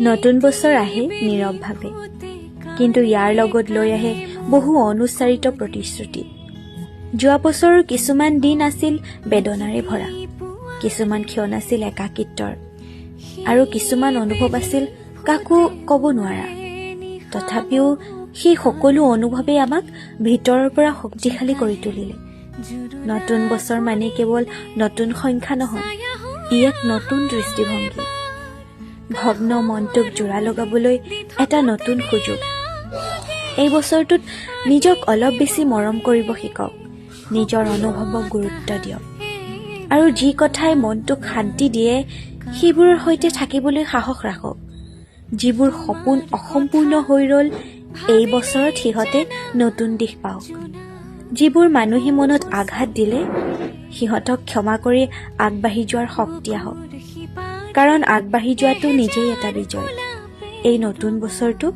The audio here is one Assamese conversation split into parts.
নতুন বছৰ আহে নীৰৱভাৱে, কিন্তু ইয়াৰ লগত লৈ আহে বহু অনুচ্চাৰিত প্ৰতিশ্ৰুতি। যোৱা বছৰৰ কিছুমান দিন আছিল বেদনাৰে ভৰা, কিছুমান ক্ষণ আছিল একাকিত্বৰ, আৰু কিছুমান অনুভৱ আছিল কাকো ক'ব নোৱাৰা। তথাপিও সেই সকলো অনুভৱেই আমাক ভিতৰৰ পৰা শক্তিশালী কৰি তুলিলে। নতুন বছৰ মানে কেৱল নতুন সংখ্যা নহয়, ই এক নতুন দৃষ্টিভংগী, ভগ্ন মনটোক জোৰা লগাবলৈ এটা নতুন সুযোগ। এই বছৰটোত নিজক অলপ বেছি মৰম কৰিব শিকক, নিজৰ অনুভৱক গুৰুত্ব দিয়ক, আৰু যি কথাই মনটোক শান্তি দিয়ে সেইবোৰৰ সৈতে থাকিবলৈ সাহস ৰাখক। যিবোৰ সপোন অসম্পূৰ্ণ হৈ ৰ'ল, এই বছৰত সিহঁতে নতুন দিশ পাওক। যিবোৰ মানুহে মনত আঘাত দিলে, সিহঁতক ক্ষমা কৰি আগবাঢ়ি যোৱাৰ শক্তি আহক, কাৰণ আগবাঢ়ি যোৱাটো নিজেই এটা বিজয়। এই নতুন বছৰটো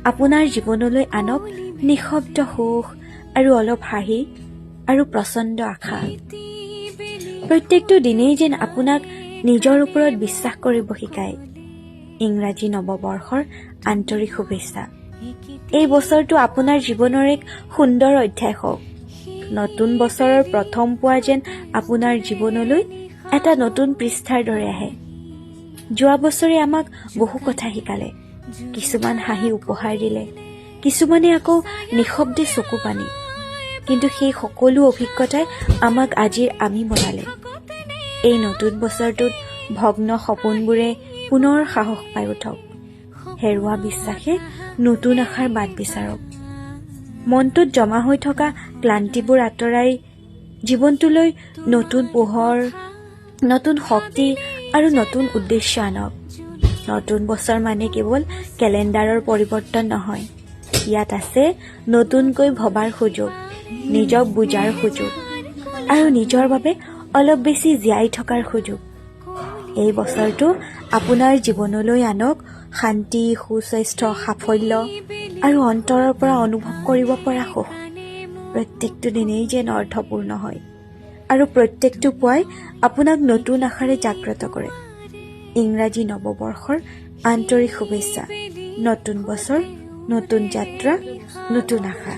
আপোনাৰ জীৱনলৈ আনক নিঃশব্দ সুখ আৰু অলপ হাঁহি আৰু প্ৰচণ্ড আশা। প্ৰত্যেকটো দিনেই যেন আপোনাক নিজৰ ওপৰত বিশ্বাস কৰিব শিকায়। ইংৰাজী নৱবৰ্ষৰ আন্তৰিক শুভেচ্ছা। এই বছৰটো আপোনাৰ জীৱনৰ এক সুন্দৰ অধ্যায় হওক। নতুন বছৰৰ প্ৰথম পুৱা যেন আপোনাৰ জীৱনলৈ এটা নতুন পৃষ্ঠাৰ দৰে আহে। যোৱা বছৰে আমাক বহু কথা শিকালে, কিছুমান হাঁহি উপহাৰ দিলে, কিছুমানে আকৌ নিঃশব্দে চকু পানী, কিন্তু সেই সকলো অভিজ্ঞতাই আমাক আজিৰ আমি বনালে। এই নতুন বছৰটোত ভগ্ন সপোনবোৰে পুনৰ সাহস পাই উঠক, হেৰুৱা বিশ্বাসে নতুন আশাৰ বাট বিচাৰক। মনটোত জমা হৈ থকা ক্লান্তিবোৰ আঁতৰাই জীৱনটোলৈ নতুন পোহৰ, নতুন শক্তি আৰু নতুন উদ্দেশ্য আনক। নতুন বছৰ মানে কেৱল কেলেণ্ডাৰৰ পৰিৱৰ্তন নহয়, ইয়াত আছে নতুনকৈ ভবাৰ সুযোগ, নিজক বুজাৰ সুযোগ, আৰু নিজৰ বাবে অলপ বেছি জীয়াই থকাৰ সুযোগ। এই বছৰটো আপোনাৰ জীৱনলৈ আনক শান্তি, সুস্বাস্থ্য, সাফল্য আৰু অন্তৰৰ পৰা অনুভৱ কৰিব পৰা সুখ। প্ৰত্যেকটো দিনেই যেন অৰ্থপূৰ্ণ হয়, আৰু প্ৰত্যেকটো পুৱাই আপোনাক নতুন আশাৰে জাগ্ৰত কৰে। ইংৰাজী নৱবৰ্ষৰ আন্তৰিক শুভেচ্ছা। নতুন বছৰ, নতুন যাত্ৰা, নতুন আশা।